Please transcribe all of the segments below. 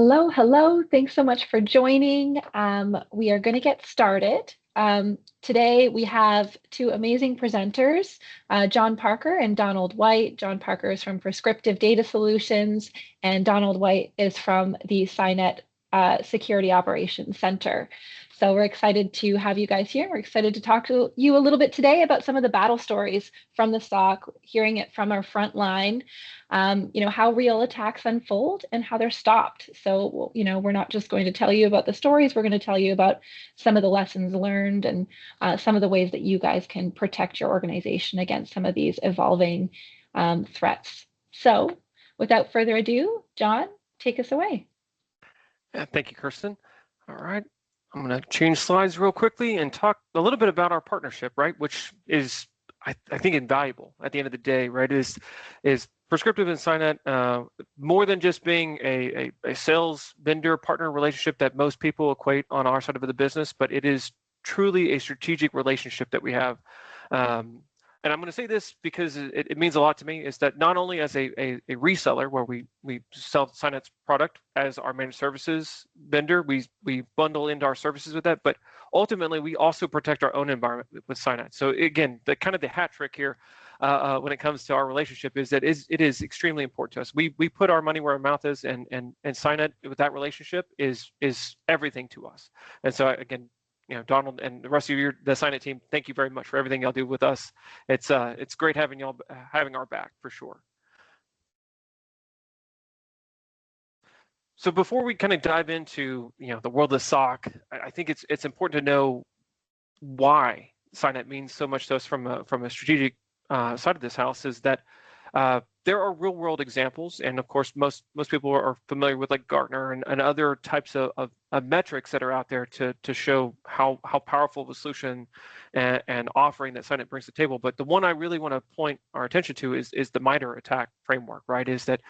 Hello, hello. Thanks so much for joining. We are going to get started. Today we have two amazing presenters, John Parker and Donald White. John Parker is from Prescriptive Data Solutions, and Donald White is from the Cynet Security Operations Center. So we're excited to have you guys here. We're excited to talk to you a little bit today about some of the battle stories from the SOC, hearing it from our front line, how real attacks unfold and how they're stopped. So, we're not just going to tell you about the stories, we're going to tell you about some of the lessons learned and some of the ways that you guys can protect your organization against some of these evolving threats. So without further ado, John, take us away. Yeah, thank you, Kirsten. All right, I'm going to change slides real quickly and talk a little bit about our partnership, right? Which is, I think, invaluable at the end of the day, right? Is Prescriptive and Cynet more than just being a sales vendor partner relationship that most people equate on our side of the business, but it is truly a strategic relationship that we have. And I'm going to say this because it means a lot to me, is that not only as a reseller where we sell Cynet's product as our managed services vendor, we bundle into our services with that, but ultimately we also protect our own environment with Cynet. So again, the hat trick here when it comes to our relationship is that it is extremely important to us. We put our money where our mouth is, and Cynet with that relationship is everything to us. And so again, Donald and the rest of the Cynet team, thank you very much for everything y'all do with us. It's great having y'all having our back for sure. So before we kind of dive into the world of SOC, I think it's important to know why Cynet means so much to us from a strategic side of this house. Is that there are real world examples, and of course most people are familiar with like Gartner and other types of metrics that are out there to show how powerful of a solution and offering that Cynet brings to the table. But the one I really want to point our attention to is the MITRE attack framework, right? Is that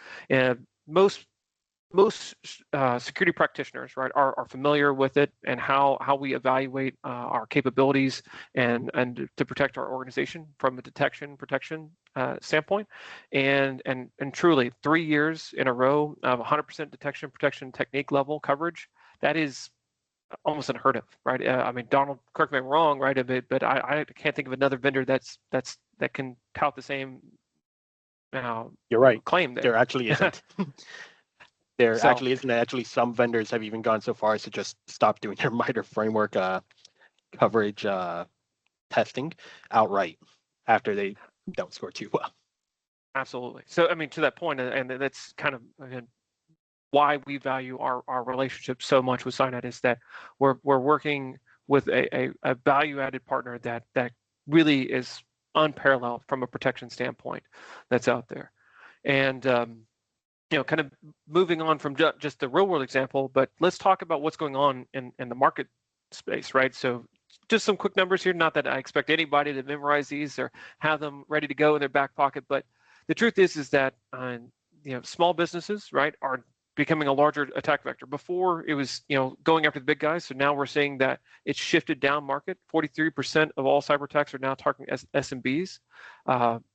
most security practitioners, right, are familiar with it and how we evaluate our capabilities and to protect our organization from a detection protection standpoint. And truly 3 years in a row of 100% detection protection technique level coverage, that is almost unheard of, right? I mean, Donald, correct me if I'm wrong, right, of it, but I can't think of another vendor that can tout the same You're right. Claim there. There actually isn't. Actually isn't. Actually, some vendors have even gone so far as to just stop doing their MITRE framework coverage testing outright after they don't score too well. Absolutely. So, I mean, to that point, and that's kind of, again, why we value our relationship so much with Cynet, is that we're working with a value-added partner that really is unparalleled from a protection standpoint that's out there. And kind of moving on from just the real world example, but let's talk about what's going on in the market space, right? So just some quick numbers here, not that I expect anybody to memorize these or have them ready to go in their back pocket, but the truth is that small businesses, right, are becoming a larger attack vector. Before it was going after the big guys, so now we're seeing that it's shifted down market. 43% of all cyber attacks are now targeting SMBs,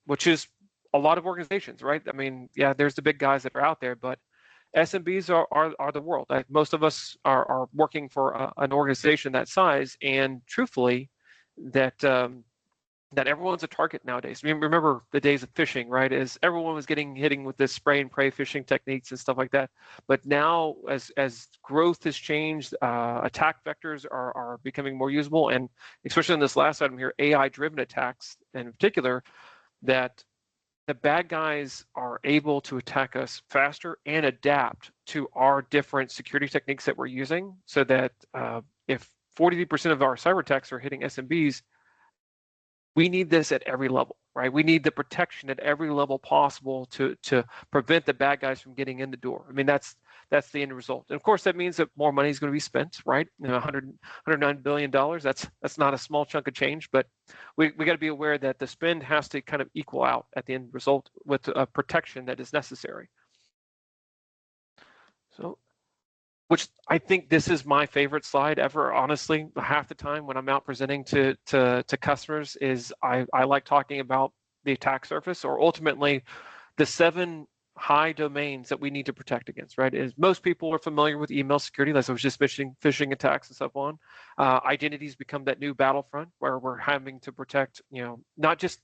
which is a lot of organizations, right? I mean, yeah, there's the big guys that are out there, but SMBs are the world. Most of us are working for an organization that size, and truthfully, that everyone's a target nowadays. I mean, remember the days of phishing, right? As everyone was hitting with this spray and pray phishing techniques and stuff like that. But now, as growth has changed, attack vectors are becoming more usable, and especially in this last item here, AI-driven attacks in particular, that the bad guys are able to attack us faster and adapt to our different security techniques that we're using, so that if 43% of our cyber attacks are hitting SMBs, we need this at every level, right? We need the protection at every level possible to prevent the bad guys from getting in the door. I mean, that's the end result. And of course, that means that more money is going to be spent, right? $109 billion, that's not a small chunk of change, but we got to be aware that the spend has to kind of equal out at the end result with a protection that is necessary. So, which I think this is my favorite slide ever, honestly. Half the time when I'm out presenting to customers is I like talking about the attack surface, or ultimately the 7 high domains that we need to protect against, right? As most people are familiar with email security, as I was just mentioning, phishing attacks and stuff on. Identities become that new battlefront where we're having to protect, not just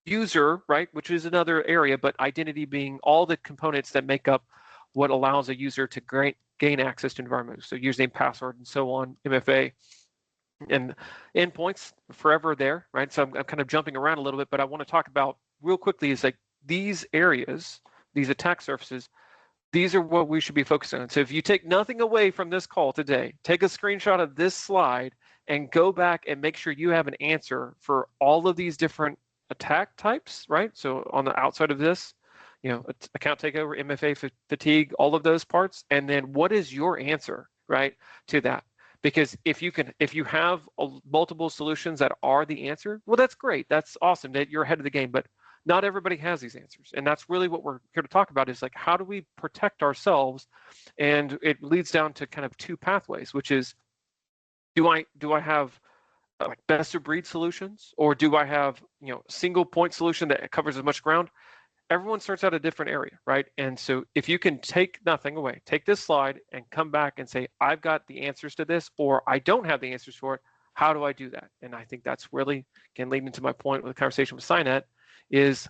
user, right, which is another area, but identity being all the components that make up what allows a user to gain access to environment. So username, password, and so on, MFA. And endpoints forever there, right? So I'm kind of jumping around a little bit, but I want to talk about real quickly is like these areas, these attack surfaces, these are what we should be focusing on. So if you take nothing away from this call today, take a screenshot of this slide and go back and make sure you have an answer for all of these different attack types, right? So on the outside of this, account takeover, MFA, fatigue, all of those parts, and then what is your answer, right, to that? Because if you have multiple solutions that are the answer, well, that's great. That's awesome that you're ahead of the game, but not everybody has these answers. And that's really what we're here to talk about is like, how do we protect ourselves? And it leads down to kind of two pathways, which is, do I have like best of breed solutions, or do I have, single point solution that covers as much ground? Everyone starts out a different area, right? And so if you can take nothing away, take this slide and come back and say, I've got the answers to this, or I don't have the answers for it, how do I do that? And I think that's really, again, leading to my point with the conversation with Cynet is,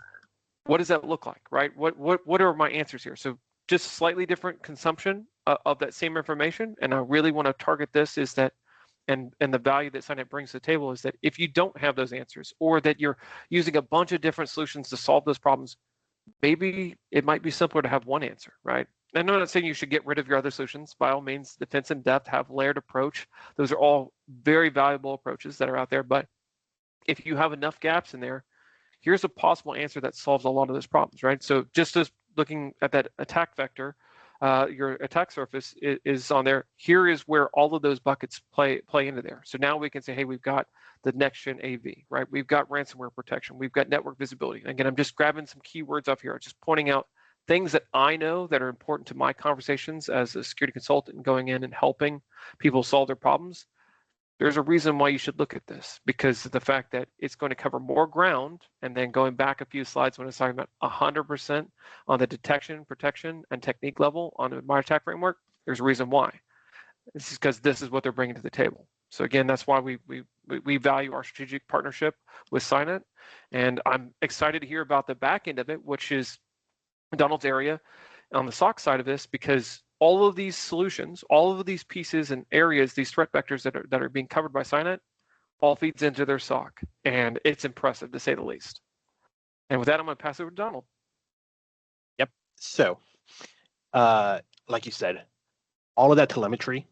what does that look like, right? What are my answers here? So just slightly different consumption of that same information. And I really want to target this is that, and the value that Cynet brings to the table is that if you don't have those answers, or that you're using a bunch of different solutions to solve those problems, maybe it might be simpler to have one answer, right? And I'm not saying you should get rid of your other solutions. By all means, defense in depth, have layered approach. Those are all very valuable approaches that are out there. But if you have enough gaps in there, here's a possible answer that solves a lot of those problems, right? So just as looking at that attack vector, your attack surface is on there. Here is where all of those buckets play into there. So now we can say, hey, we've got the next gen AV, right? We've got ransomware protection. We've got network visibility. Again, I'm just grabbing some keywords off here, just pointing out things that I know that are important to my conversations as a security consultant and going in and helping people solve their problems. There's a reason why you should look at this, because of the fact that it's going to cover more ground. And then going back a few slides when it's talking about 100% on the detection, protection, and technique level on the My Attack framework, there's a reason why. This is because this is what they're bringing to the table. So again, that's why we value our strategic partnership with Cynet. And I'm excited to hear about the back end of it, which is Donald's area on the SOC side of this, because all of these solutions, all of these pieces and areas, these threat vectors that are being covered by Cynet, all feeds into their SOC. And it's impressive, to say the least. And with that, I'm going to pass it over to Donald. Yep. So, like you said, all of that telemetry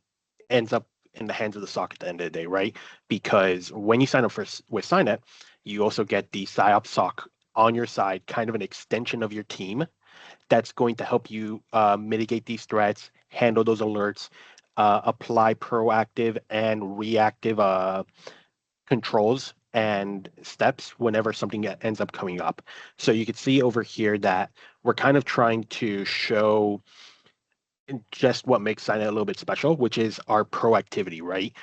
ends up in the hands of the SOC at the end of the day, right? Because when you sign up with Cynet, you also get the CyOps SOC on your side, kind of an extension of your team that's going to help you mitigate these threats, handle those alerts, apply proactive and reactive controls and steps whenever something ends up coming up. So you can see over here that we're kind of trying to show just what makes Cynet a little bit special, which is our proactivity, right?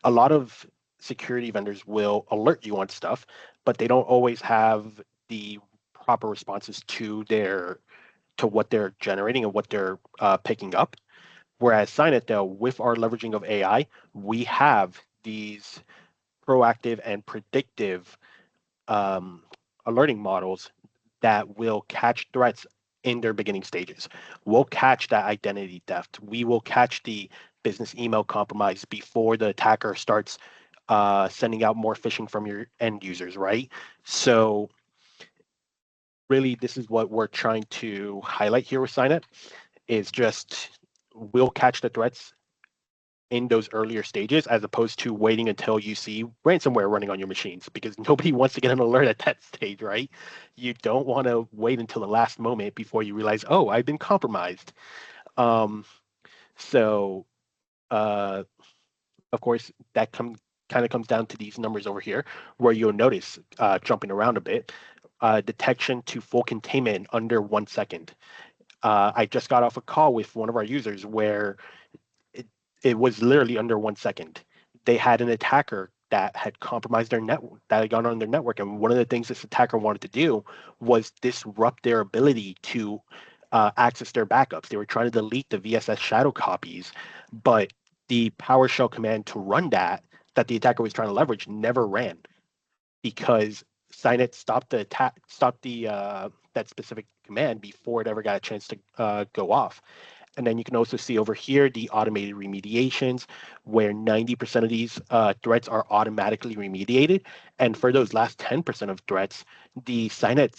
A lot of security vendors will alert you on stuff, but they don't always have the proper responses to what they're generating and what they're picking up. Whereas Cynet, though, with our leveraging of AI, we have these proactive and predictive alerting models that will catch threats in their beginning stages. We'll catch that identity theft. We will catch the business email compromise before the attacker starts sending out more phishing from your end users, right? So really, this is what we're trying to highlight here with Cynet, is just we'll catch the threats in those earlier stages, as opposed to waiting until you see ransomware running on your machines, because nobody wants to get an alert at that stage, right? You don't want to wait until the last moment before you realize, oh, I've been compromised. So, of course, that kind of comes down to these numbers over here, where you'll notice jumping around a bit, detection to full containment in under 1 second. I just got off a call with one of our users where it was literally under 1 second. They had an attacker that had compromised their network, that had gone on their network. And one of the things this attacker wanted to do was disrupt their ability to access their backups. They were trying to delete the VSS shadow copies, but the PowerShell command to run that the attacker was trying to leverage never ran, because Cynet stopped the attack, that specific command before it ever got a chance to go off. And then you can also see over here the automated remediations, where 90% of these threats are automatically remediated. And for those last 10% of threats, the Cynet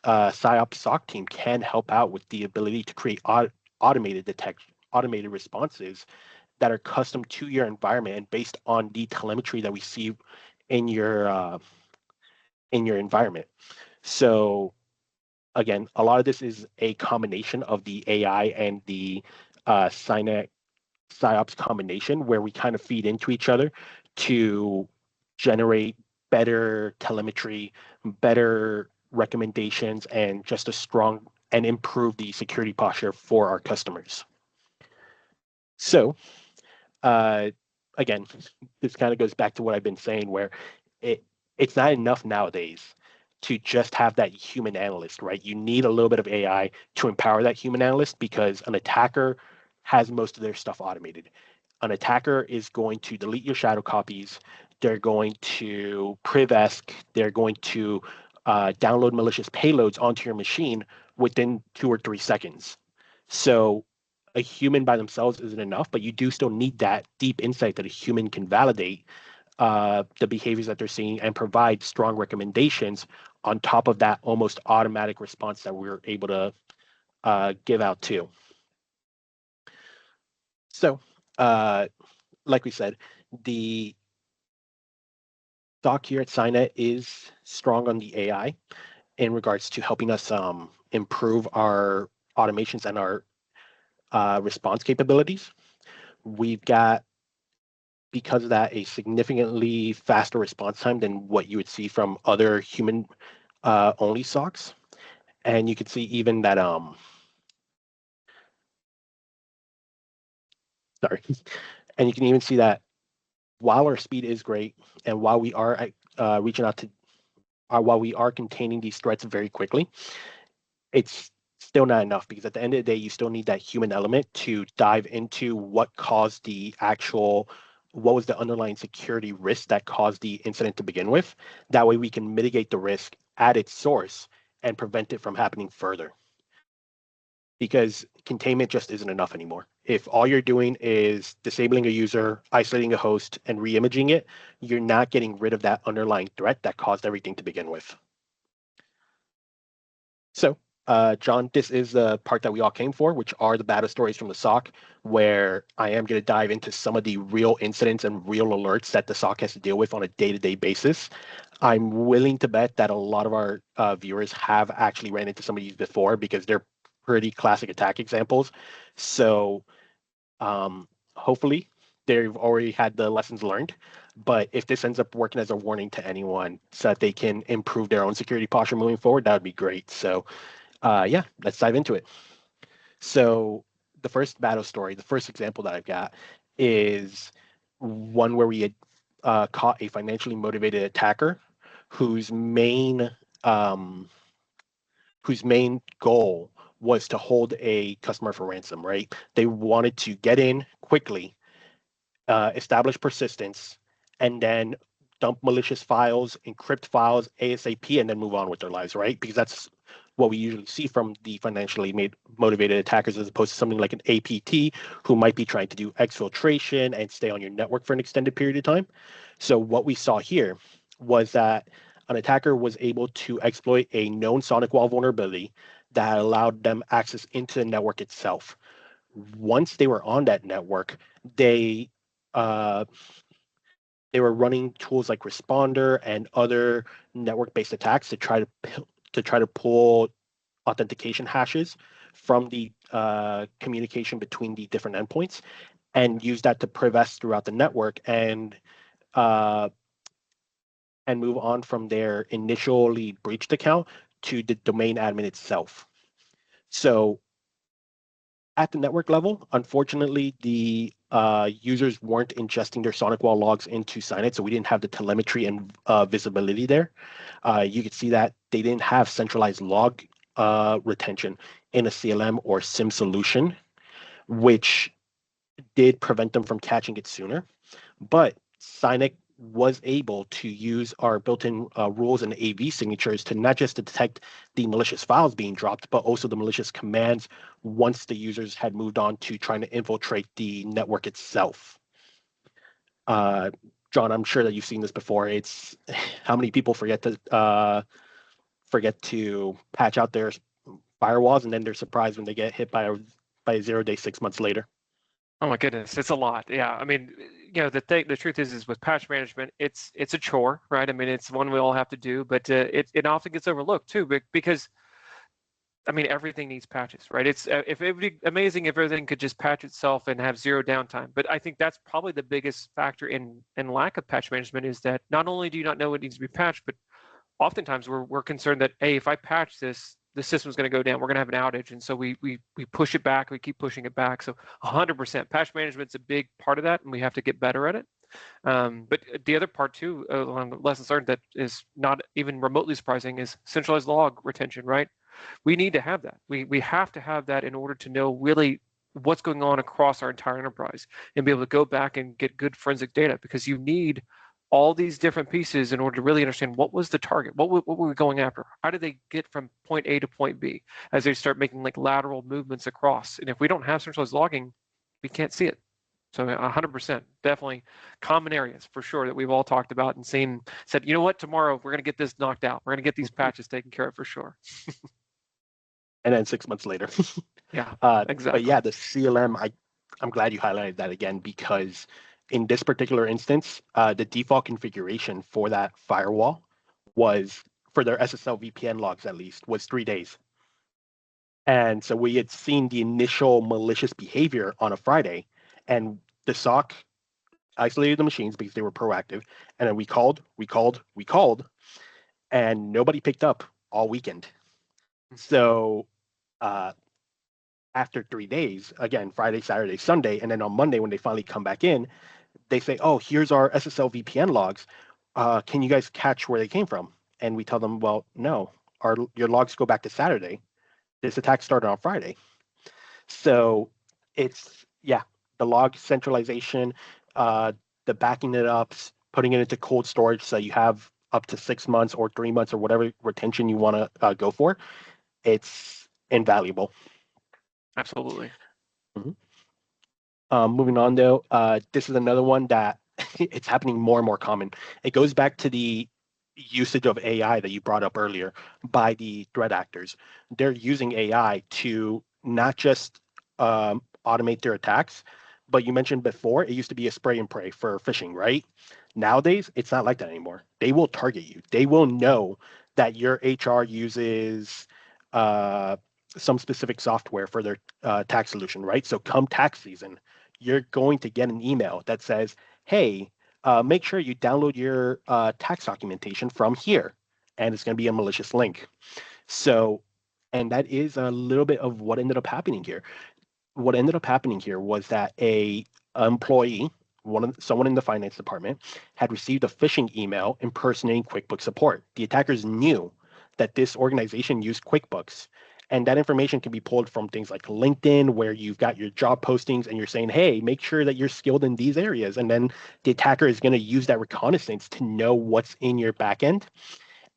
CyOps SOC team can help out with the ability to create automated detection, automated responses that are custom to your environment and based on the telemetry that we see in your environment. So again, a lot of this is a combination of the AI and the Cynet CyOps combination, where we kind of feed into each other to generate better telemetry, better recommendations, and just a strong and improve the security posture for our customers. So again, this kind of goes back to what I've been saying, where it's not enough nowadays to just have that human analyst, right? You need a little bit of AI to empower that human analyst, because an attacker has most of their stuff automated. An attacker is going to delete your shadow copies. They're going to priv-esc. They're going to download malicious payloads onto your machine within 2 or 3 seconds. So a human by themselves isn't enough, but you do still need that deep insight that a human can validate the behaviors that they're seeing and provide strong recommendations on top of that almost automatic response that we're able to give out too. So, like we said, the SOC here at Cynet is strong on the AI in regards to helping us improve our automations and our response capabilities. We've got, because of that, a significantly faster response time than what you would see from other human only SOCs. And you can see even that sorry, and you can even see that while our speed is great, and while we are reaching out to while we are containing these threats very quickly, it's still not enough, because at the end of the day, you still need that human element to dive into what caused what was the underlying security risk that caused the incident to begin with. That way we can mitigate the risk at its source and prevent it from happening further. Because containment just isn't enough anymore. If all you're doing is disabling a user, isolating a host, and re-imaging it, you're not getting rid of that underlying threat that caused everything to begin with. So, John, this is the part that we all came for, which are the battle stories from the SOC, where I am going to dive into some of the real incidents and real alerts that the SOC has to deal with on a day-to-day basis. I'm willing to bet that a lot of our viewers have actually ran into some of these before, because they're pretty classic attack examples. So hopefully they've already had the lessons learned. But if this ends up working as a warning to anyone so that they can improve their own security posture moving forward, that would be great. So yeah, let's dive into it. So the first battle story, the first example that I've got, is one where we had caught a financially motivated attacker whose main goal was to hold a customer for ransom, right? They wanted to get in quickly, establish persistence, and then dump malicious files, encrypt files ASAP, and then move on with their lives, right? Because that's what we usually see from the financially motivated attackers, as opposed to something like an APT who might be trying to do exfiltration and stay on your network for an extended period of time. So what we saw here was that an attacker was able to exploit a known sonic wall vulnerability that allowed them access into the network itself. Once they were on that network, they were running tools like Responder and other network-based attacks to try to pull authentication hashes from the communication between the different endpoints, and use that to priv-esc throughout the network and move on from their initially breached account to the domain admin itself. So at the network level, unfortunately, the users weren't ingesting their SonicWall logs into Cynet, so we didn't have the telemetry and visibility there. You could see that they didn't have centralized log retention in a CLM or SIM solution, which did prevent them from catching it sooner. But Cynet was able to use our built-in rules and AV signatures to not just detect the malicious files being dropped, but also the malicious commands once the users had moved on to trying to infiltrate the network itself. John, I'm sure that you've seen this before. It's how many people forget to patch out their firewalls, and then they're surprised when they get hit by a 0 day 6 months later. Oh my goodness, it's a lot. Yeah, I mean, the truth is with patch management, it's a chore, right? I mean, it's one we all have to do, but it often gets overlooked too, because I mean, everything needs patches, right? If it would be amazing if everything could just patch itself and have zero downtime. But I think that's probably the biggest factor in lack of patch management, is that not only do you not know what needs to be patched, but oftentimes we're concerned that, hey, if I patch this, the system's going to go down, we're going to have an outage, and so we push it back, we keep pushing it back. So 100% patch management's a big part of that, and we have to get better at it. But the other part too, along the lessons learned, that is not even remotely surprising, is centralized log retention, right? We need to have that. We have to have that in order to know really what's going on across our entire enterprise and be able to go back and get good forensic data, because you need all these different pieces in order to really understand what was the target, what were we going after, how did they get from point A to point B as they start making like lateral movements across. And if we don't have centralized logging, we can't see it. So 100%, definitely common areas for sure that we've all talked about and said, you know what, tomorrow we're going to get this knocked out. We're going to get these patches taken care of for sure. And then 6 months later. Yeah, exactly. But yeah, the CLM, I'm glad you highlighted that again, because in this particular instance, the default configuration for that firewall was, for their SSL VPN logs at least, was 3 days. And so we had seen the initial malicious behavior on a Friday, and the SOC isolated the machines because they were proactive. And then we called, and nobody picked up all weekend. So after 3 days, again, Friday, Saturday, Sunday, and then on Monday when they finally come back in, they say, oh, here's our SSL VPN logs. Can you guys catch where they came from? And we tell them, well, no, your logs go back to Saturday. This attack started on Friday. So it's, yeah, the log centralization, the backing it up, putting it into cold storage so you have up to 6 months or 3 months or whatever retention you want to go for. It's invaluable. Absolutely. Mm-hmm. Moving on though, this is another one that it's happening more and more common. It goes back to the usage of AI that you brought up earlier by the threat actors. They're using AI to not just automate their attacks, but you mentioned before, it used to be a spray and pray for phishing, right? Nowadays, it's not like that anymore. They will target you. They will know that your HR uses some specific software for their tax solution, right? So come tax season, you're going to get an email that says, hey, make sure you download your tax documentation from here. And it's going to be a malicious link. So, and that is a little bit of what ended up happening here. What ended up happening here was that a employee, someone in the finance department, had received a phishing email impersonating QuickBooks support. The attackers knew that this organization used QuickBooks, and that information can be pulled from things like LinkedIn, where you've got your job postings and you're saying, hey, make sure that you're skilled in these areas. And then the attacker is going to use that reconnaissance to know what's in your backend.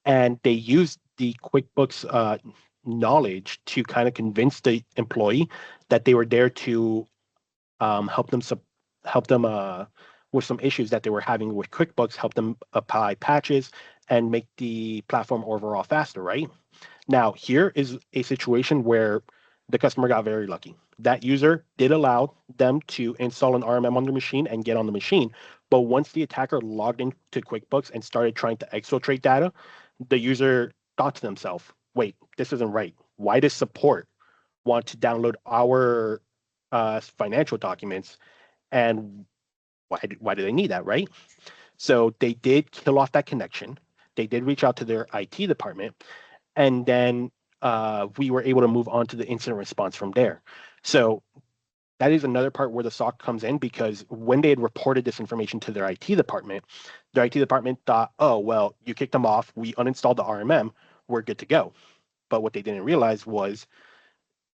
And they used the QuickBooks knowledge to kind of convince the employee that they were there to help them with some issues that they were having with QuickBooks, help them apply patches and make the platform overall faster, right? Now, here is a situation where the customer got very lucky. That user did allow them to install an RMM on the machine and get on the machine. But once the attacker logged into QuickBooks and started trying to exfiltrate data, the user thought to themselves, wait, this isn't right. Why does support want to download our financial documents? And why do they need that, right? So they did kill off that connection. They did reach out to their IT department. And then we were able to move on to the incident response from there. So that is another part where the SOC comes in, because when they had reported this information to their IT department thought, oh, well, you kicked them off, we uninstalled the RMM, we're good to go. But what they didn't realize was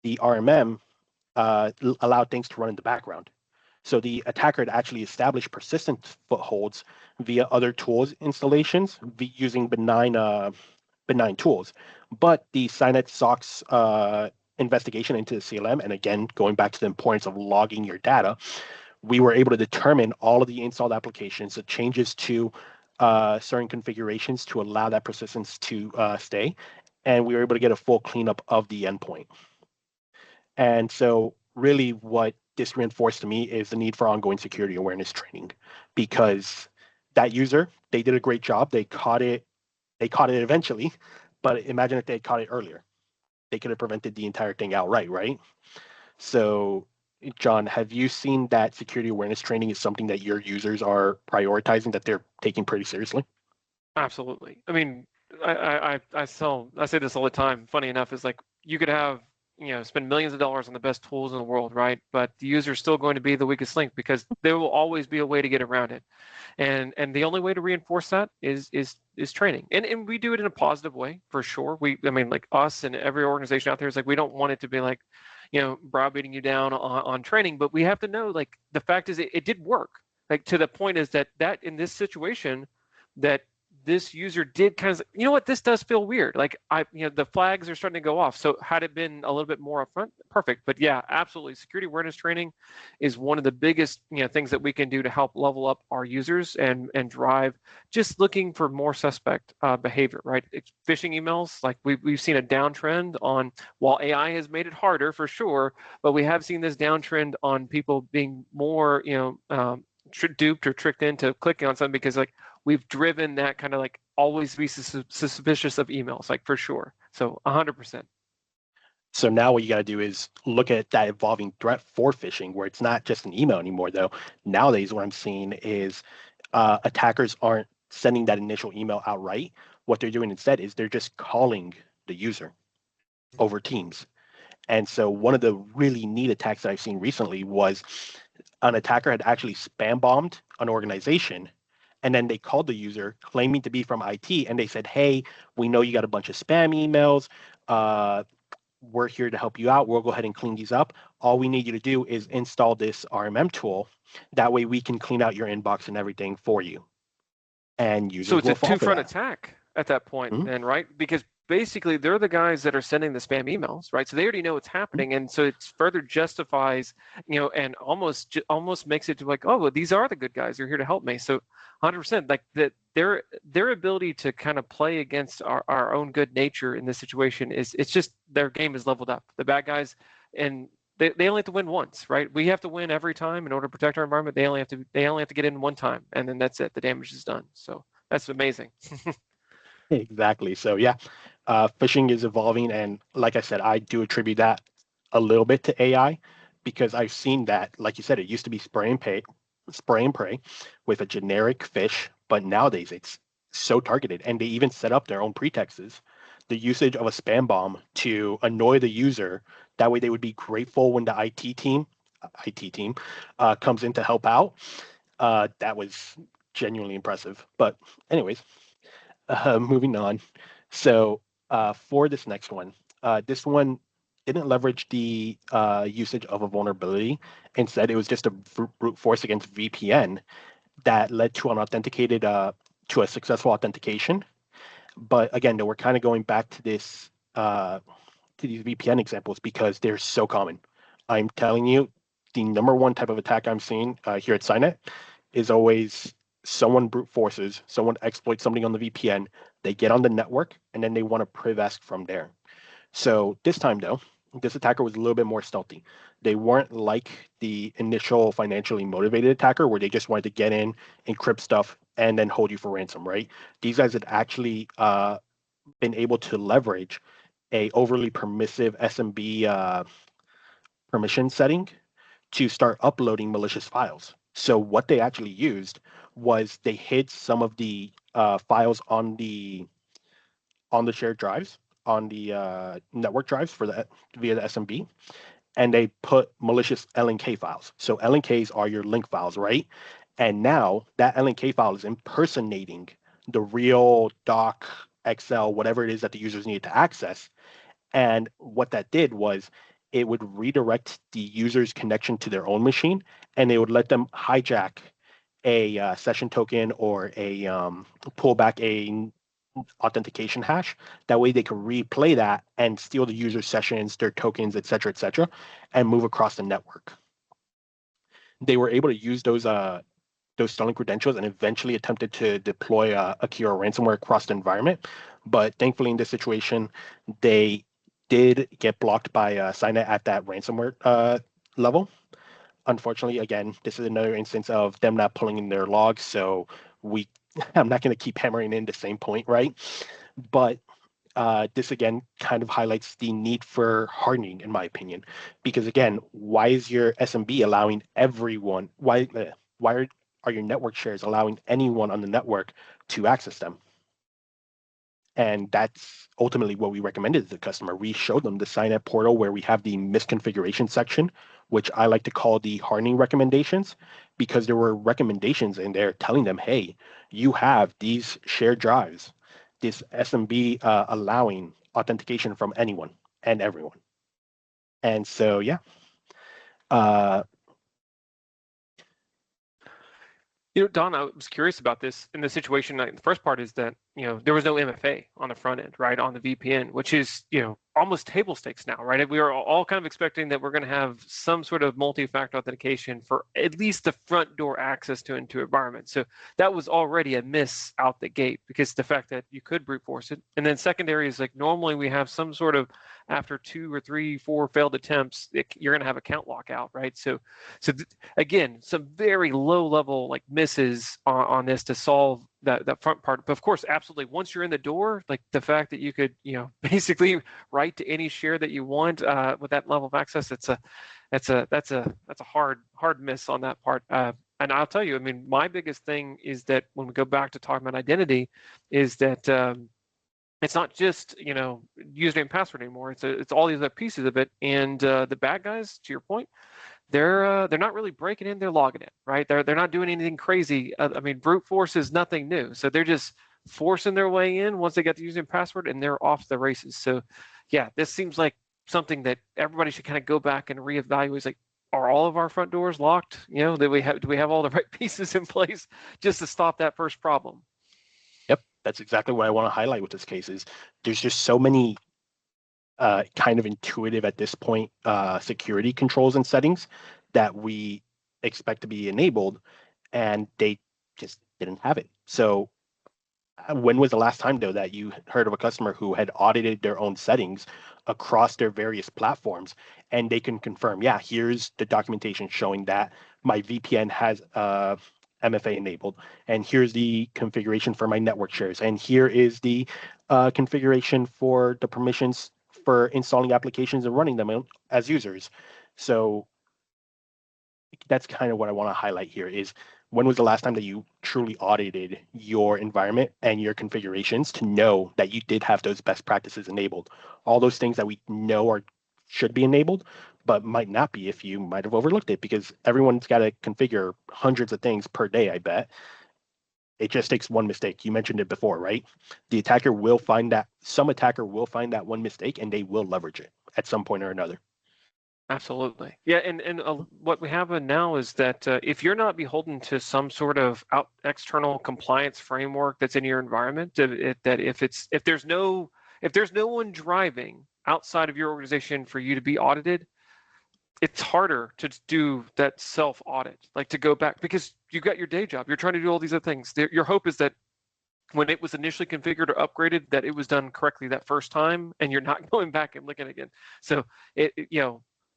the RMM allowed things to run in the background. So the attacker had actually established persistent footholds via other tools installations using benign tools. But the Cynet SOC's investigation into the CLM, and again, going back to the importance of logging your data, we were able to determine all of the installed applications, the changes to certain configurations to allow that persistence to stay, and we were able to get a full cleanup of the endpoint. And so really what this reinforced to me is the need for ongoing security awareness training, because that user, they did a great job. They caught it eventually, but imagine if they had caught it earlier. They could have prevented the entire thing outright, right? So, John, have you seen that security awareness training is something that your users are prioritizing, that they're taking pretty seriously? Absolutely. I mean, I say this all the time. Funny enough, is like you could have, spend millions of dollars on the best tools in the world, right? But the user is still going to be the weakest link, because there will always be a way to get around it. And the only way to reinforce that is training. And we do it in a positive way, for sure. Like us and every organization out there is like, we don't want it to be like, browbeating you down on training, but we have to know, like, the fact is it did work. Like, to the point is that in this situation, that this user did kind of, what, this does feel weird. Like, the flags are starting to go off. So had it been a little bit more upfront, perfect. But yeah, absolutely. Security awareness training is one of the biggest, things that we can do to help level up our users and drive just looking for more suspect behavior, right? Phishing emails, like we've seen a downtrend on, while AI has made it harder for sure, but we have seen this downtrend on people being more, duped or tricked into clicking on something, because like we've driven that kind of like always be suspicious of emails, like, for sure. So 100%. So now what you got to do is look at that evolving threat for phishing, where it's not just an email anymore, though. Nowadays, what I'm seeing is attackers aren't sending that initial email outright. What they're doing instead is they're just calling the user over Teams. And so one of the really neat attacks that I've seen recently was an attacker had actually spam bombed an organization, and then they called the user claiming to be from IT, and they said, hey, we know you got a bunch of spam emails. We're here to help you out. We'll go ahead and clean these up. All we need you to do is install this RMM tool. That way we can clean out your inbox and everything for you. And users So it's will a fall for two-front that. attack at that point, Mhm. then, right? Because basically they're the guys that are sending the spam emails, right? So they already know what's happening, and so it further justifies, and almost makes it to like, oh, well, these are the good guys. They're here to help me. So 100%, like that, their ability to kind of play against our own good nature in this situation it's just their game is leveled up. The bad guys, and they only have to win once, right? We have to win every time in order to protect our environment. They only have to get in one time, and then that's it. The damage is done. So that's amazing. Exactly. So yeah, phishing is evolving, and like I said, I do attribute that a little bit to AI, because I've seen that, like you said, it used to be spray and pray with a generic fish, but nowadays it's so targeted, and they even set up their own pretexts. The usage of a spam bomb to annoy the user, that way they would be grateful when the IT team comes in to help out. That was genuinely impressive. But anyways, moving on. So for this next one, this one didn't leverage the usage of a vulnerability. Instead, it was just a brute force against VPN that led to an authenticated to a successful authentication. But again, though, we're kind of going back to this to these VPN examples because they're so common. I'm telling you, the number one type of attack I'm seeing here at Cynet is always someone brute forces, someone exploits something on the VPN, they get on the network, and then they want to privest from there. So this time, though, this attacker was a little bit more stealthy. They weren't like the initial financially motivated attacker where they just wanted to get in, encrypt stuff, and then hold you for ransom, right? These guys had actually been able to leverage a overly permissive SMB permission setting to start uploading malicious files. So what they actually used was they hid some of the files on the shared drives, on the network drives for the via the SMB, and they put malicious LNK files. So LNKs are your link files, right? And now that LNK file is impersonating the real doc, Excel, whatever it is that the users need to access. And what that did was it would redirect the user's connection to their own machine, and they would let them hijack a session token or a pull back a authentication hash. That way they could replay that and steal the user sessions, their tokens, et cetera, and move across the network. They were able to use those stolen credentials and eventually attempted to deploy a key or ransomware across the environment. But thankfully in this situation, they did get blocked by Cynet at that ransomware level. Unfortunately, again, this is another instance of them not pulling in their logs. So I'm not going to keep hammering in the same point, right? But this again kind of highlights the need for hardening, in my opinion, because again, why is your SMB allowing everyone? Why are your network shares allowing anyone on the network to access them? And that's ultimately what we recommended to the customer. We showed them the Cynet portal where we have the misconfiguration section, which I like to call the hardening recommendations, because there were recommendations in there telling them, hey, you have these shared drives, this SMB allowing authentication from anyone and everyone. And so, yeah. Don, I was curious about this in the situation. The first part is that, there was no MFA on the front end, right, on the VPN, which is, almost table stakes now, right? We are all kind of expecting that we're going to have some sort of multi-factor authentication for at least the front door access to into environment. So that was already a miss out the gate, because the fact that you could brute force it. And then secondary is like, normally we have some sort of, after 2 or 3, 4 failed attempts, you're going to have account lockout, right? So again, some very low level like misses on this to solve that front part. But of course, absolutely, once you're in the door, like the fact that you could, basically write to any share that you want with that level of access, that's a hard miss on that part. And I'll tell you, I mean, my biggest thing is that when we go back to talking about identity, is that it's not just username and password anymore. It's all these other pieces of it. And the bad guys, to your point, they're not really breaking in, they're logging in, right? They're not doing anything crazy. I mean, brute force is nothing new. So they're just forcing their way in once they get the username and password, and they're off the races. So yeah, this seems like something that everybody should kind of go back and reevaluate. It's like, are all of our front doors locked? Do we have all the right pieces in place just to stop that first problem? Yep, that's exactly what I want to highlight with this case. Is there's just so many kind of intuitive at this point security controls and settings that we expect to be enabled, and they just didn't have it. So when was the last time, though, that you heard of a customer who had audited their own settings across their various platforms, and they can confirm, yeah, here's the documentation showing that my VPN has MFA enabled, and here's the configuration for my network shares, and here is the configuration for the permissions for installing applications and running them as users. So that's kind of what I want to highlight here is, when was the last time that you truly audited your environment and your configurations to know that you did have those best practices enabled? All those things that we know should be enabled, but might not be if you might have overlooked it, because everyone's got to configure hundreds of things per day, I bet. It just takes one mistake. You mentioned it before, right? The attacker will find that, some attacker will find that one mistake, and they will leverage it at some point or another. Absolutely. Yeah, and what we have now is that if you're not beholden to some sort of external compliance framework that's in your environment, that if there's no one driving outside of your organization for you to be audited, it's harder to do that self-audit, like to go back, because you got your day job, you're trying to do all these other things. Your hope is that when it was initially configured or upgraded, that it was done correctly that first time, and you're not going back and looking again. So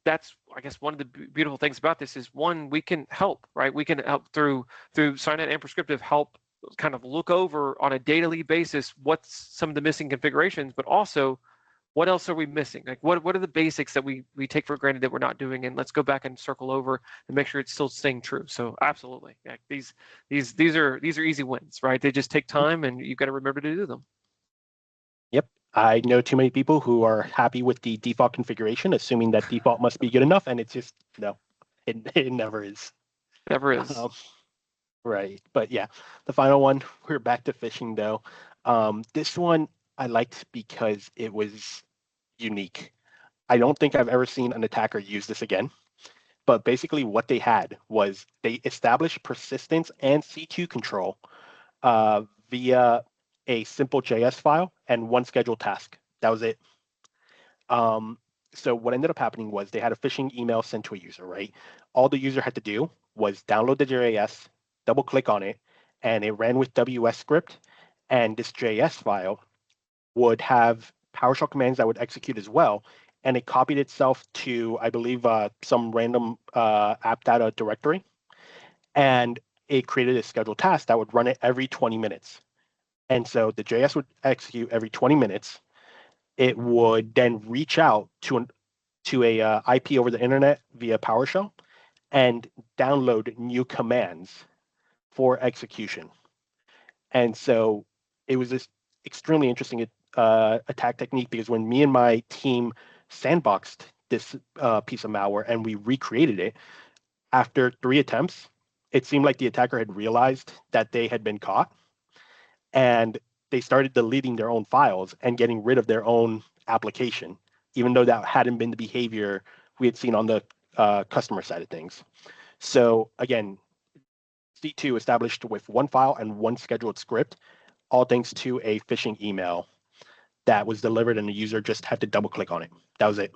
that's, I guess, one of the beautiful things about this is, one, we can help, right? We can help through Cynet and Prescriptive, help kind of look over on a daily basis what's some of the missing configurations, but also what else are we missing? Like what are the basics that we take for granted that we're not doing, and let's go back and circle over and make sure it's still staying true. So absolutely, yeah, these are easy wins, right? They just take time, and you've got to remember to do them. Yep, I know too many people who are happy with the default configuration, assuming that default must be good enough, and it's just no, it never is. Never is. Right, but yeah, the final one. We're back to phishing though. This one I liked because it was unique. I don't think I've ever seen an attacker use this again. But basically, what they had was they established persistence and C2 control via a simple JS file and one scheduled task. That was it. So what ended up happening was they had a phishing email sent to a user, right? All the user had to do was download the JS, double click on it, and it ran with WS script. And this JS file would have PowerShell commands that would execute as well. And it copied itself to, I believe, some random app data directory. And it created a scheduled task that would run it every 20 minutes. And so the JS would execute every 20 minutes. It would then reach out to a IP over the internet via PowerShell and download new commands for execution. And so it was this extremely interesting attack technique, because when me and my team sandboxed this piece of malware and we recreated it, after 3 attempts, it seemed like the attacker had realized that they had been caught, and they started deleting their own files and getting rid of their own application, even though that hadn't been the behavior we had seen on the customer side of things. So again, C2 established with one file and one scheduled script, all thanks to a phishing email that was delivered, and the user just had to double click on it. That was it.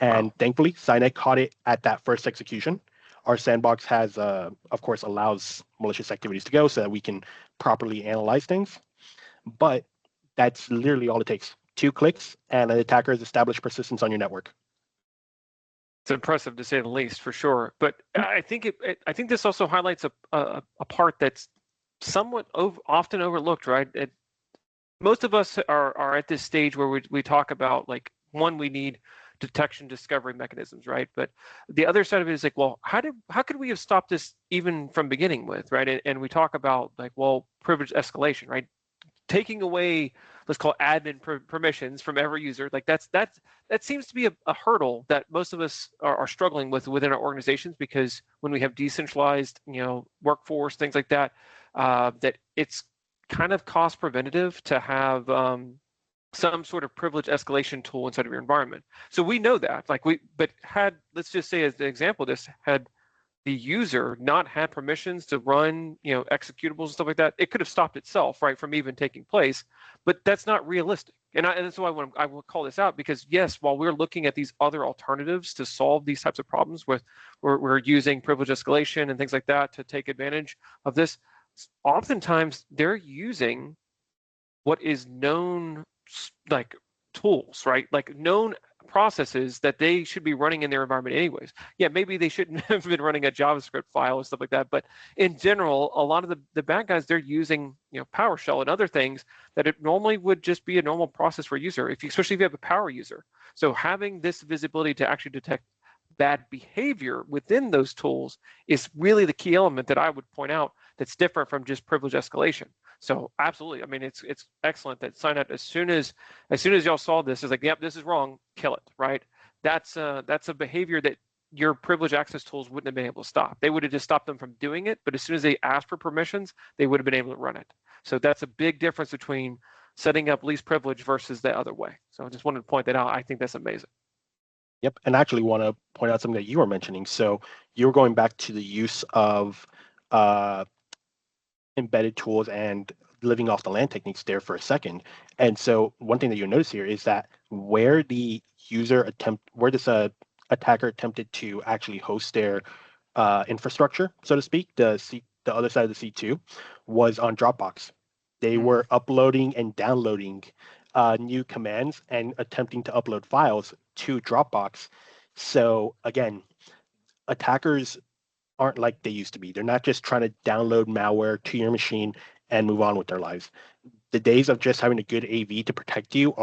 And thankfully, Cynet caught it at that first execution. Our sandbox has, of course, allows malicious activities to go so that we can properly analyze things. But that's literally all it takes. 2 clicks, and an attacker has established persistence on your network. It's impressive to say the least, for sure. But I think I think this also highlights a part that's somewhat often overlooked, right? Most of us are at this stage where we talk about, like, one, we need detection discovery mechanisms, right? But the other side of it is like, well, how could we have stopped this even from beginning with, right? And we talk about, like, well, privilege escalation, right? Taking away, let's call it admin permissions from every user, like that seems to be a hurdle that most of us are struggling with within our organizations, because when we have decentralized, workforce, things like that, that it's kind of cost preventative to have some sort of privilege escalation tool inside of your environment. So we know that, but let's just say as an example, this had the user not had permissions to run, executables and stuff like that, it could have stopped itself, right, from even taking place. But that's not realistic. And that's why I will call this out, because yes, while we're looking at these other alternatives to solve these types of problems we're using privilege escalation and things like that to take advantage of this, oftentimes they're using what is known, like, tools, right? Like known processes that they should be running in their environment anyways. Yeah, maybe they shouldn't have been running a JavaScript file and stuff like that, but in general, a lot of the bad guys, they're using, PowerShell and other things that it normally would just be a normal process for a user, especially if you have a power user. So having this visibility to actually detect bad behavior within those tools is really the key element that I would point out that's different from just privilege escalation. So absolutely, I mean, it's excellent that Cynet, as soon as y'all saw this, is like, yep, this is wrong, kill it, right? That's a behavior that your privileged access tools wouldn't have been able to stop. They would have just stopped them from doing it, but as soon as they asked for permissions, they would have been able to run it. So that's a big difference between setting up least privilege versus the other way. So I just wanted to point that out. I think that's amazing. Yep, and I actually want to point out something that you were mentioning. So you were going back to the use of embedded tools and living off the land techniques there for a second. And so one thing that you'll notice here is that where this attacker attempted to actually host their infrastructure, so to speak, the other side of the C2 was on Dropbox. They were uploading and downloading new commands and attempting to upload files to Dropbox. So again, attackers aren't like they used to be. They're not just trying to download malware to your machine and move on with their lives. The days of just having a good AV to protect you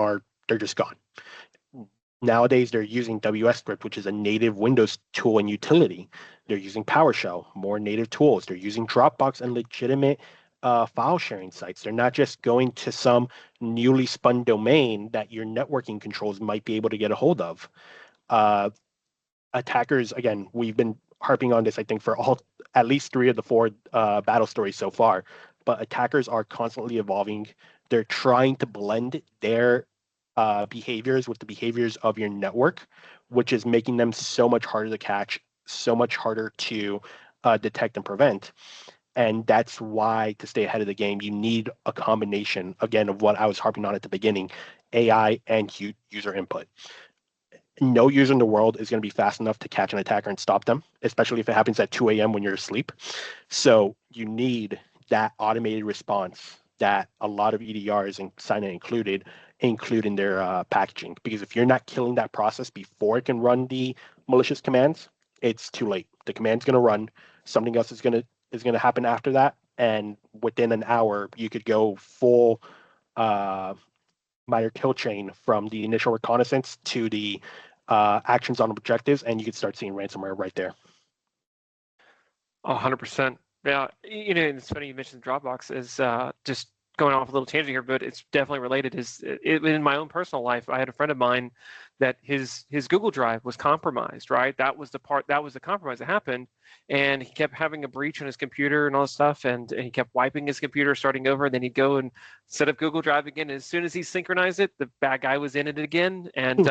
they're just gone. Nowadays, they're using WS Script, which is a native Windows tool and utility. They're using PowerShell, more native tools. They're using Dropbox and legitimate file sharing sites. They're not just going to some newly spun domain that your networking controls might be able to get a hold of. Attackers, again, we've been harping on this, I think, for at least 3 of the 4 battle stories so far. But attackers are constantly evolving. They're trying to blend their behaviors with the behaviors of your network, which is making them so much harder to catch, so much harder to detect and prevent. And that's why, to stay ahead of the game, you need a combination, again, of what I was harping on at the beginning, AI and user input. No user in the world is going to be fast enough to catch an attacker and stop them, especially if it happens at 2 a.m. when you're asleep. So you need that automated response that a lot of EDRs, and Cynet include in their packaging. Because if you're not killing that process before it can run the malicious commands, it's too late. The command's going to run. Something else is going to happen after that, and within an hour, you could go full Meyer kill chain from the initial reconnaissance to the actions on objectives, and you could start seeing ransomware right there. 100%. Yeah, and it's funny you mentioned Dropbox. Is just going off a little tangent here, but it's definitely related. In my own personal life, I had a friend of mine that his Google Drive was compromised, right? That was the compromise that happened, and he kept having a breach on his computer and all this stuff, and he kept wiping his computer, starting over, and then he'd go and set up Google Drive again. And as soon as he synchronized it, the bad guy was in it again. And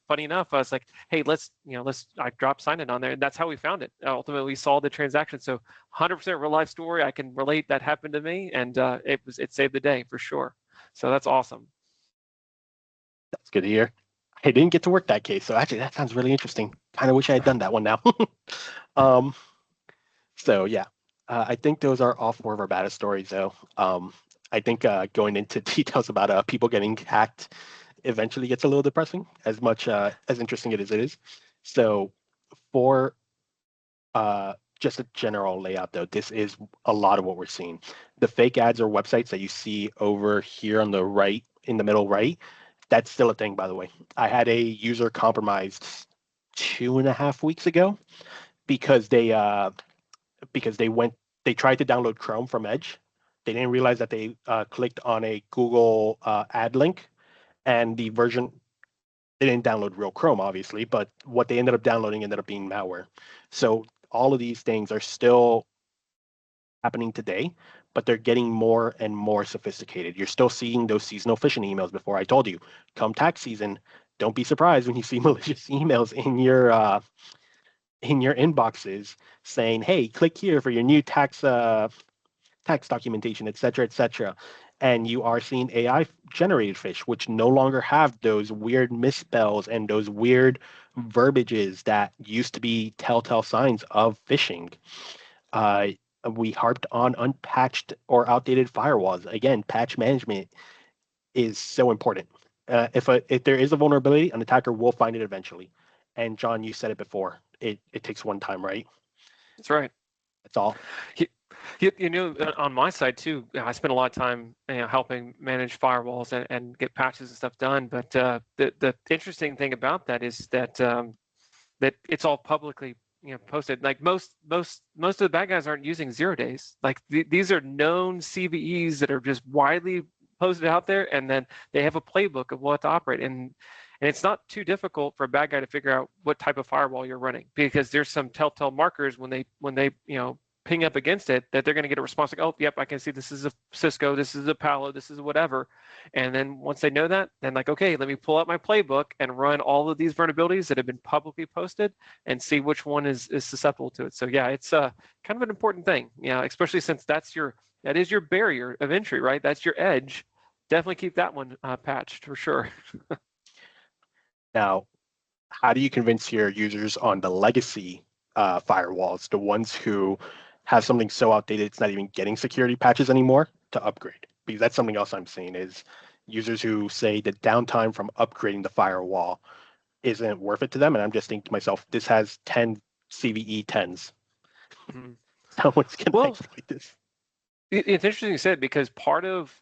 funny enough, I was like, hey, I dropped Cynet on there, and that's how we found it. Ultimately, we saw the transaction. So 100% real life story. I can relate. That happened to me, and it saved the day for sure. So that's awesome. That's good to hear. I didn't get to work that case, so actually that sounds really interesting. Kind of wish I had done that one now. So yeah, I think those are all 4 of our baddest stories, though. I think going into details about people getting hacked eventually gets a little depressing, as much as interesting it is. So for just a general layout, though, this is a lot of what we're seeing. The fake ads or websites that you see over here on the right, in the middle right, that's still a thing, by the way. I had a user compromised 2.5 weeks ago because they tried to download Chrome from Edge. They didn't realize that they clicked on a Google ad link, and the version, they didn't download real Chrome, obviously, but what they ended up downloading ended up being malware. So all of these things are still happening today, but they're getting more and more sophisticated. You're still seeing those seasonal phishing emails. Before, I told you, come tax season, don't be surprised when you see malicious emails in your inboxes saying, hey, click here for your new tax documentation, et cetera, and you are seeing AI generated fish, which no longer have those weird misspells and those weird verbiages that used to be telltale signs of phishing. We harped on unpatched or outdated firewalls. Again, patch management is so important. If there is a vulnerability, an attacker will find it eventually. And John, you said it before. It takes one time, right? That's right. That's all. On my side too, I spend a lot of time helping manage firewalls and get patches and stuff done. But the interesting thing about that is that that it's all publicly posted. Like most of the bad guys aren't using 0 days. Like these are known CVEs that are just widely posted out there, and then they have a playbook of what to operate. And it's not too difficult for a bad guy to figure out what type of firewall you're running, because there's some telltale markers when they ping up against it, that they're going to get a response like, oh, yep, I can see this is a Cisco, this is a Palo, this is whatever. And then once they know that, then like, okay, let me pull out my playbook and run all of these vulnerabilities that have been publicly posted and see which one is susceptible to it. So yeah, it's kind of an important thing, especially since that is your barrier of entry, right? That's your edge. Definitely keep that one patched for sure. Now, how do you convince your users on the legacy firewalls, the ones who have something so outdated it's not even getting security patches anymore, to upgrade? Because that's something else I'm seeing is users who say the downtime from upgrading the firewall isn't worth it to them. And I'm just thinking to myself, this has 10 CVE 10s. Mm-hmm. Someone's going to exploit this. It's interesting you said, because part of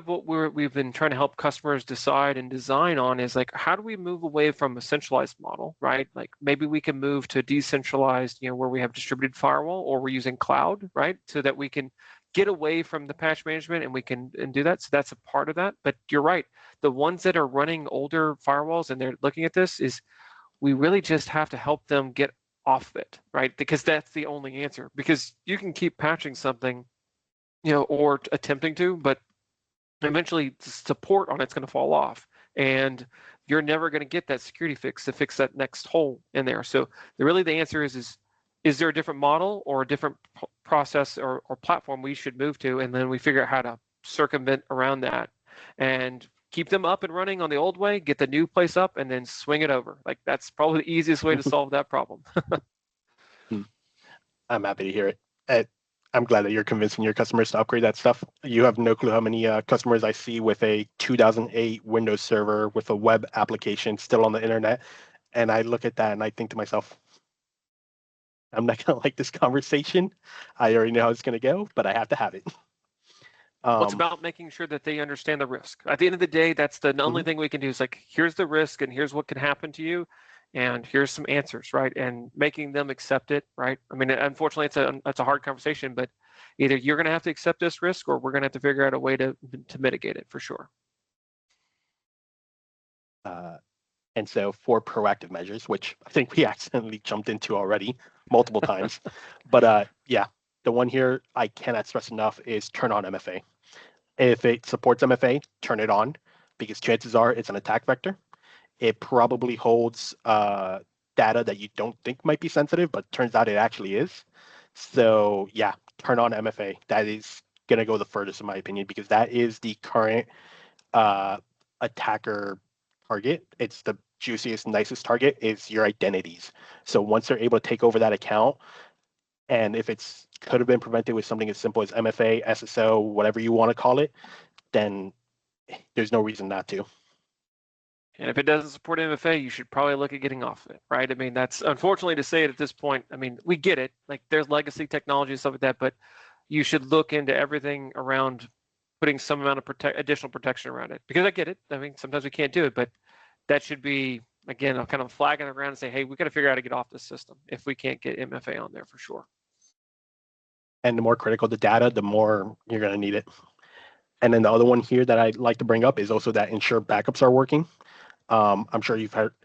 what we've been trying to help customers decide and design on is like, how do we move away from a centralized model, right? Like maybe we can move to decentralized, where we have distributed firewall, or we're using cloud, right? So that we can get away from the patch management and we can do that. So that's a part of that. But you're right. The ones that are running older firewalls and they're looking at this is we really just have to help them get off it, right? Because that's the only answer. Because you can keep patching something, or attempting to, but eventually the support on it's going to fall off. And you're never going to get that security fix to fix that next hole in there. So really the answer is there a different model or a different process or platform we should move to? And then we figure out how to circumvent around that and keep them up and running on the old way, get the new place up, and then swing it over. Like that's probably the easiest way to solve that problem. I'm happy to hear it. I'm glad that you're convincing your customers to upgrade that stuff. You have no clue how many customers I see with a 2008 Windows server with a web application still on the internet. And I look at that and I think to myself, I'm not going to like this conversation. I already know how it's going to go, but I have to have it. Well, it's about making sure that they understand the risk. At the end of the day, that's the only thing we can do is like, here's the risk and here's what can happen to you. And here's some answers, right? And making them accept it, right? I mean, unfortunately, it's a hard conversation, but either you're going to have to accept this risk or we're going to have to figure out a way to mitigate it for sure. And so for proactive measures, which I think we accidentally jumped into already multiple times, but yeah, the one here I cannot stress enough is turn on MFA. If it supports MFA, turn it on because chances are it's an attack vector. It probably holds data that you don't think might be sensitive, but turns out it actually is. So yeah, turn on MFA. That is going to go the furthest in my opinion, because that is the current attacker target. It's the juiciest, nicest target is your identities. So once they're able to take over that account, and if it's could have been prevented with something as simple as MFA, SSO, whatever you want to call it, then there's no reason not to. And if it doesn't support MFA, you should probably look at getting off of it, right? I mean, that's unfortunately to say it at this point. I mean, we get it. Like there's legacy technology and stuff like that, but you should look into everything around putting some amount of additional protection around it. Because I get it. I mean, sometimes we can't do it, but that should be, again, a kind of flag in the ground and say, hey, we got to figure out how to get off this system if we can't get MFA on there for sure. And the more critical the data, the more you're going to need it. And then the other one here that I'd like to bring up is also that ensure backups are working. I'm sure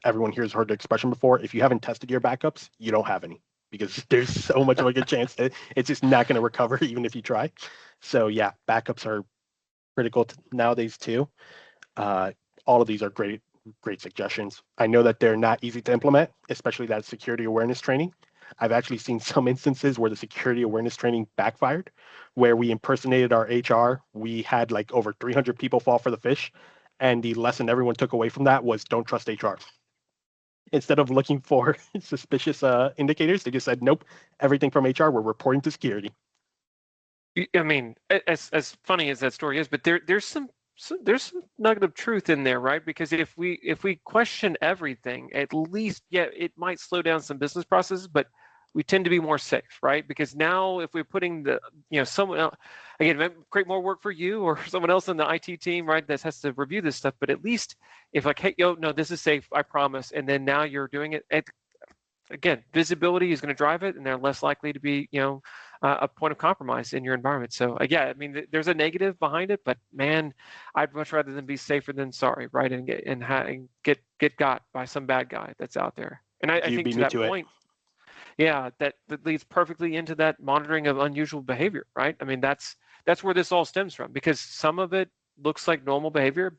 everyone here has heard the expression before. If you haven't tested your backups, you don't have any, because there's so much of a good chance that it's just not going to recover even if you try. So yeah, backups are critical nowadays too. All of these are great suggestions. I know that they're not easy to implement, especially that security awareness training. I've actually seen some instances where the security awareness training backfired, where we impersonated our HR. We had like over 300 people fall for the fish. And the lesson everyone took away from that was don't trust HR. Instead of looking for suspicious indicators, they just said, nope, everything from HR, we're reporting to security. I mean, as funny as that story is, but there's some nugget of truth in there, right? Because if we question everything, at least, yeah, it might slow down some business processes, but we tend to be more safe, right? Because now if we're putting someone else, again, it might create more work for you or someone else in the IT team, right, that has to review this stuff. But at least if like, hey, no, this is safe, I promise. And then now you're doing it. Again, visibility is going to drive it, and they're less likely to be, a point of compromise in your environment. So yeah, I mean, there's a negative behind it, but man, I'd much rather than be safer than sorry, right? And get got by some bad guy that's out there. And I think to that point, yeah, that leads perfectly into that monitoring of unusual behavior, right? I mean, that's where this all stems from, because some of it looks like normal behavior,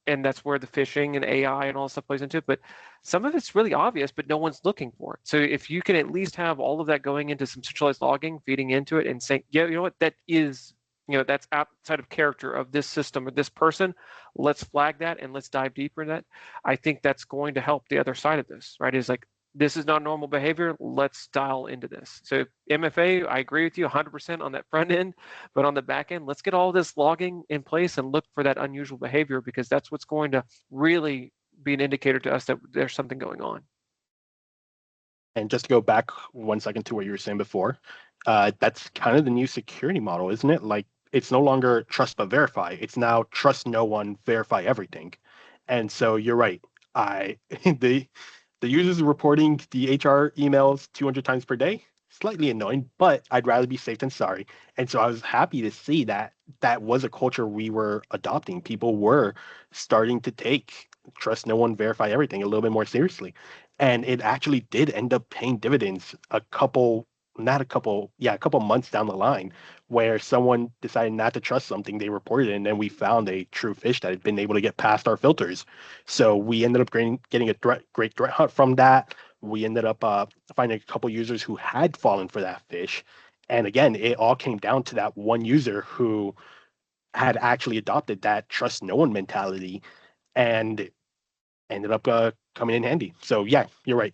and that's where the phishing and AI and all that stuff plays into it. But some of it's really obvious, but no one's looking for it. So if you can at least have all of that going into some centralized logging, feeding into it and saying, yeah, you know what, that is, that's outside of character of this system or this person, let's flag that and let's dive deeper in that. I think that's going to help the other side of this, right? Is like, this is not normal behavior. Let's dial into this. So MFA, I agree with you 100% on that front end, but on the back end, let's get all this logging in place and look for that unusual behavior, because that's what's going to really be an indicator to us that there's something going on. And just to go back 1 second to what you were saying before, that's kind of the new security model, isn't it? Like, it's no longer trust but verify. It's now trust no one, verify everything. And so you're right. The users are reporting the HR emails 200 times per day. slightly annoying, but I'd rather be safe than sorry. And so I was happy to see that that was a culture we were adopting. People were starting to take trust no one, verify everything a little bit more seriously. And it actually did end up paying dividends a couple, not a couple, yeah, a couple months down the line, where someone decided not to trust something, they reported it, and then we found a true fish that had been able to get past our filters. So we ended up getting a great threat hunt from that. We ended up finding a couple users who had fallen for that fish. And again, it all came down to that one user who had actually adopted that trust no one mentality and ended up coming in handy. So yeah, you're right.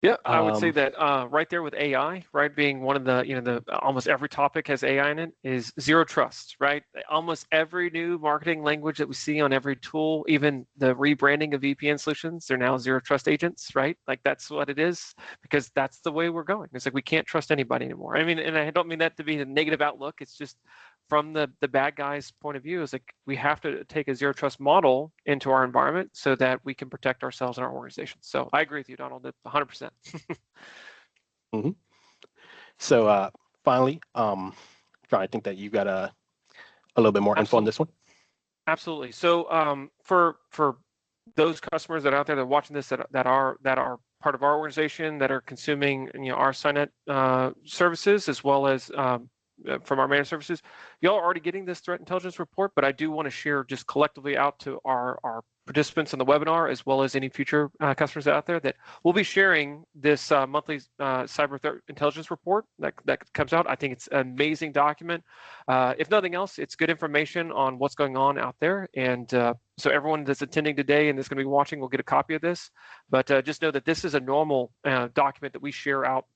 Yeah, I would say that right there with AI, right, being one of the almost every topic has AI in it, is zero trust, right? Almost every new marketing language that we see on every tool, even the rebranding of VPN solutions, they're now zero trust agents, right? Like that's what it is, because that's the way we're going. It's like we can't trust anybody anymore. I mean, and I don't mean that to be a negative outlook. It's just from the bad guy's point of view, is like we have to take a zero trust model into our environment so that we can protect ourselves and our organization. So I agree with you, Donald, 100%. Mm-hmm. So finally, John, I think that you got a little bit more info on this one. Absolutely. So for those customers that are out there that are watching this that are part of our organization, that are consuming our Cynet services, as well as from our managed services, y'all are already getting this threat intelligence report, but I do want to share just collectively out to our participants in the webinar, as well as any future customers out there, that we'll be sharing this monthly cyber threat intelligence report that comes out. I think it's an amazing document. If nothing else, it's good information on what's going on out there. And so everyone that's attending today and that's going to be watching will get a copy of this. But just know that this is a normal document that we share out,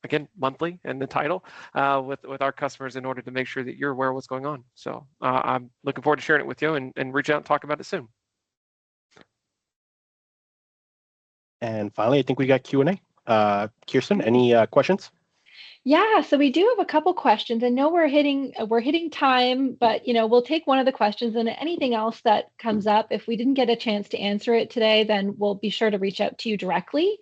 again, monthly in the title, with our customers, in order to make sure that you're aware of what's going on. So I'm looking forward to sharing it with you, and reach out and talk about it soon. And finally, I think we got Q&A. Kirsten, any questions? Yeah, so we do have a couple questions. I know we're hitting time, but we'll take one of the questions, and anything else that comes up, if we didn't get a chance to answer it today, then we'll be sure to reach out to you directly.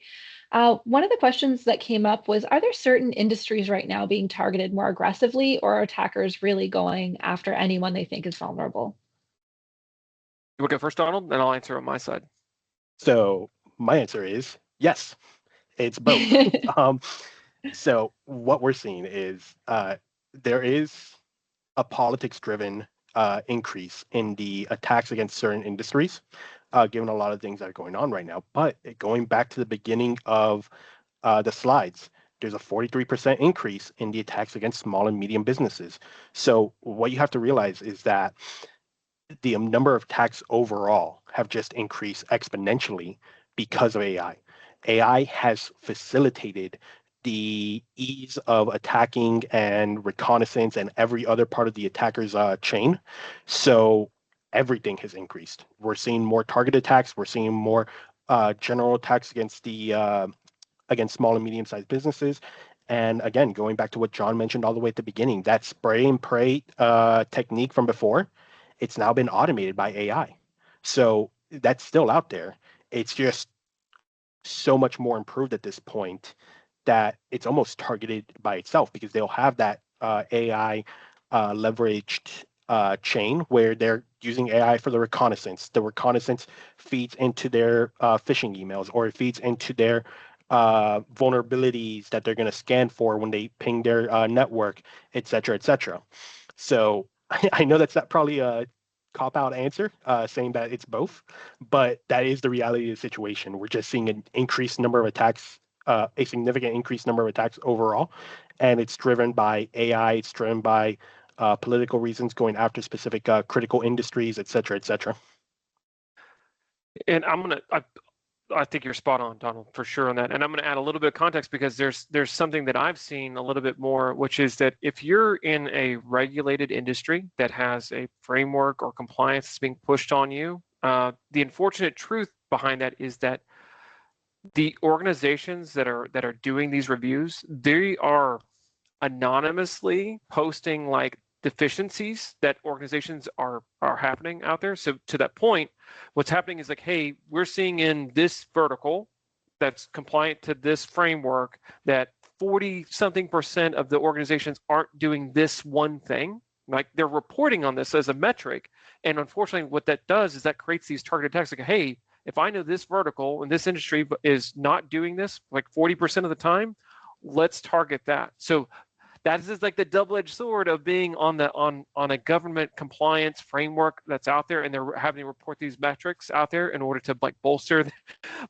One of the questions that came up was, are there certain industries right now being targeted more aggressively, or are attackers really going after anyone they think is vulnerable? You want to go first, Donald, and I'll answer on my side. So my answer is yes, it's both. So what we're seeing is there is a politics-driven increase in the attacks against certain industries, given a lot of things that are going on right now. But going back to the beginning of the slides, there's a 43% increase in the attacks against small and medium businesses. So what you have to realize is that the number of attacks overall have just increased exponentially because of AI. AI has facilitated the ease of attacking and reconnaissance and every other part of the attacker's chain. So everything has increased. We're seeing more target attacks. We're seeing more general attacks against small and medium-sized businesses. And again, going back to what John mentioned all the way at the beginning, that spray and pray technique from before, it's now been automated by AI. So that's still out there. It's just so much more improved at this point that it's almost targeted by itself, because they'll have that AI leveraged chain where they're using AI for the reconnaissance. The reconnaissance feeds into their phishing emails, or it feeds into their vulnerabilities that they're going to scan for when they ping their network, et cetera, et cetera. So I know that's not probably a cop-out answer, saying that it's both, but that is the reality of the situation. We're just seeing an increased number of attacks, a significant increased number of attacks overall, and it's driven by AI. It's driven by political reasons, going after specific critical industries, et cetera, et cetera. And I think you're spot on, Donald, for sure on that. And I'm going to add a little bit of context, because there's something that I've seen a little bit more, which is that if you're in a regulated industry that has a framework or compliance that's being pushed on you, the unfortunate truth behind that is that the organizations that are doing these reviews, they are anonymously posting like deficiencies that organizations are happening out there. So to that point, what's happening is like, hey, we're seeing in this vertical that's compliant to this framework that 40-something% of the organizations aren't doing this one thing. Like they're reporting on this as a metric. And unfortunately, what that does is that creates these targeted attacks like, hey, if I know this vertical and this industry is not doing this like 40% of the time, let's target that. So that is like the double-edged sword of being on a government compliance framework that's out there, and they're having to report these metrics out there in order to like bolster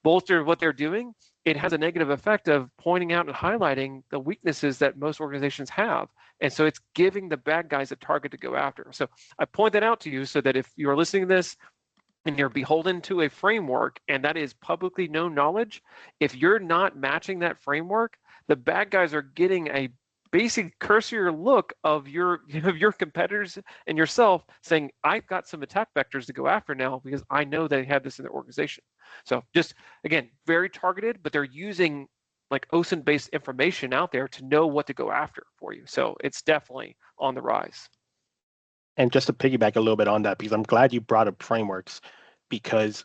what they're doing. It has a negative effect of pointing out and highlighting the weaknesses that most organizations have. And so it's giving the bad guys a target to go after. So I point that out to you so that if you're listening to this and you're beholden to a framework and that is publicly known knowledge, if you're not matching that framework, the bad guys are getting a basic cursory look of your competitors and yourself saying, I've got some attack vectors to go after now because I know they have this in their organization. So just, again, very targeted, but they're using like OSINT-based information out there to know what to go after for you. So it's definitely on the rise. And just to piggyback a little bit on that, because I'm glad you brought up frameworks, because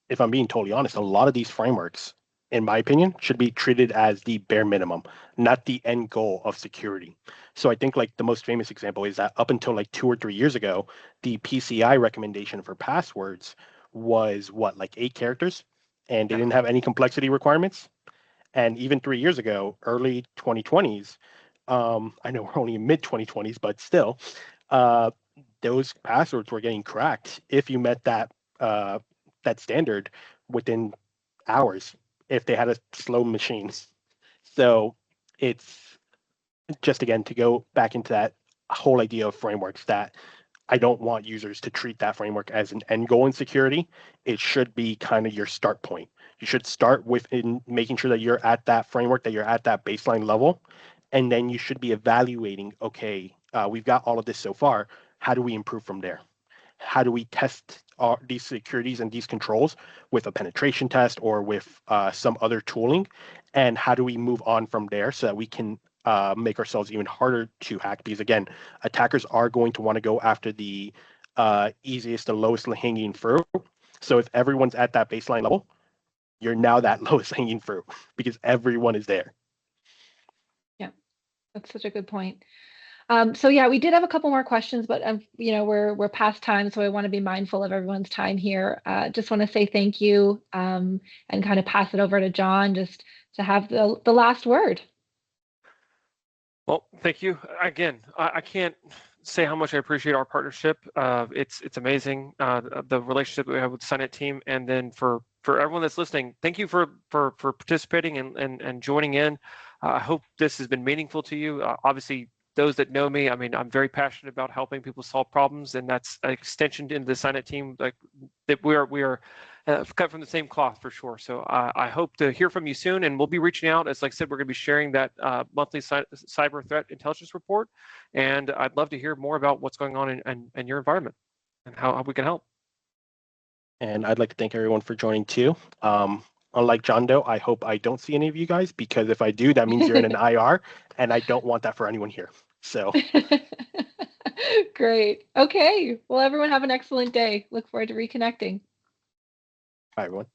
if I'm being totally honest, a lot of these frameworks, in my opinion, should be treated as the bare minimum, not the end goal of security. So I think like the most famous example is that up until like 2 or 3 years ago, the PCI recommendation for passwords was what, like 8 characters, and they didn't have any complexity requirements. And even 3 years ago, early 2020s, I know we're only in mid 2020s, but still, those passwords were getting cracked if you met that standard within hours, if they had a slow machine. So it's just, again, to go back into that whole idea of frameworks, that I don't want users to treat that framework as an end goal in security. It should be kind of your start point. You should start with making sure that you're at that framework, that you're at that baseline level, and then you should be evaluating, okay, we've got all of this so far. How do we improve from there? How do we test these securities and these controls with a penetration test or with some other tooling? And how do we move on from there so that we can make ourselves even harder to hack? Because again, attackers are going to want to go after the easiest, the lowest hanging fruit. So if everyone's at that baseline level, you're now that lowest hanging fruit because everyone is there. Yeah, that's such a good point. So yeah, we did have a couple more questions, but we're past time, so I want to be mindful of everyone's time here. Just want to say thank you and kind of pass it over to John just to have the last word. Well, thank you again. I can't say how much I appreciate our partnership. It's amazing, the relationship that we have with the Cynet team, and then for everyone that's listening, thank you for participating and joining in. I hope this has been meaningful to you. Obviously, those that know me, I mean, I'm very passionate about helping people solve problems, and that's an extension into the Cynet team. Like that, we are cut from the same cloth for sure. So I hope to hear from you soon, and we'll be reaching out. As like I said, we're going to be sharing that monthly cyber threat intelligence report, and I'd love to hear more about what's going on in your environment and how we can help. And I'd like to thank everyone for joining too. Unlike John Doe, I hope I don't see any of you guys, because if I do, that means you're in an IR, and I don't want that for anyone here. So great. Okay. Well, everyone have an excellent day. Look forward to reconnecting. Bye, everyone.